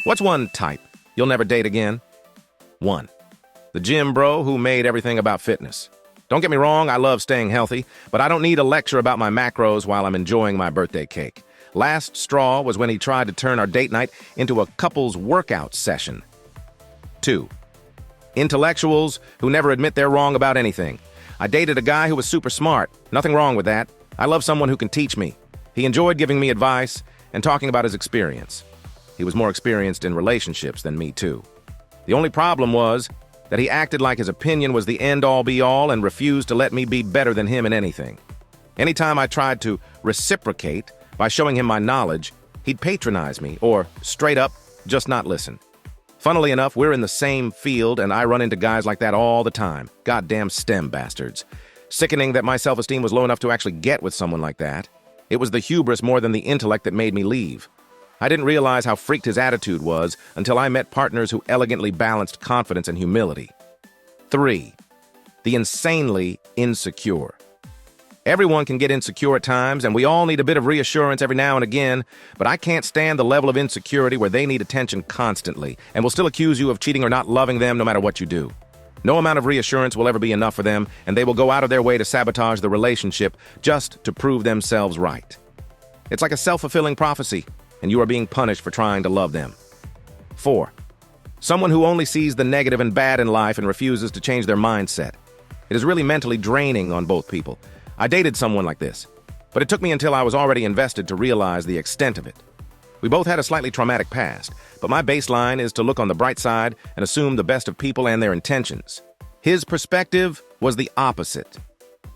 What's one type you'll never date again? 1. The gym bro who made everything about fitness. Don't get me wrong, I love staying healthy, but I don't need a lecture about my macros while I'm enjoying my birthday cake. Last straw was when he tried to turn our date night into a couple's workout session. 2. Intellectuals who never admit they're wrong about anything. I dated a guy who was super smart. Nothing wrong with that. I love someone who can teach me. He enjoyed giving me advice and talking about his experience. He was more experienced in relationships than me, too. The only problem was that he acted like his opinion was the end-all be-all and refused to let me be better than him in anything. Anytime I tried to reciprocate by showing him my knowledge, he'd patronize me or, straight up, just not listen. Funnily enough, we're in the same field, and I run into guys like that all the time. Goddamn STEM bastards. Sickening that my self-esteem was low enough to actually get with someone like that. It was the hubris more than the intellect that made me leave. I didn't realize how freaked his attitude was until I met partners who elegantly balanced confidence and humility. 3. The insanely insecure. Everyone can get insecure at times, and we all need a bit of reassurance every now and again, but I can't stand the level of insecurity where they need attention constantly and will still accuse you of cheating or not loving them no matter what you do. No amount of reassurance will ever be enough for them, and they will go out of their way to sabotage the relationship just to prove themselves right. It's like a self-fulfilling prophecy, and you are being punished for trying to love them. 4. Someone who only sees the negative and bad in life and refuses to change their mindset. It is really mentally draining on both people. I dated someone like this, but it took me until I was already invested to realize the extent of it. We both had a slightly traumatic past, but my baseline is to look on the bright side and assume the best of people and their intentions. His perspective was the opposite.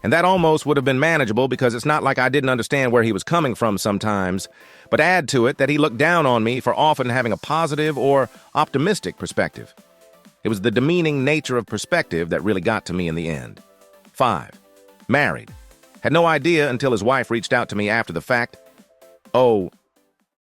And that almost would have been manageable because it's not like I didn't understand where he was coming from sometimes, but add to it that he looked down on me for often having a positive or optimistic perspective. It was the demeaning nature of perspective that really got to me in the end. 5. Married. Had no idea until his wife reached out to me after the fact. Oh,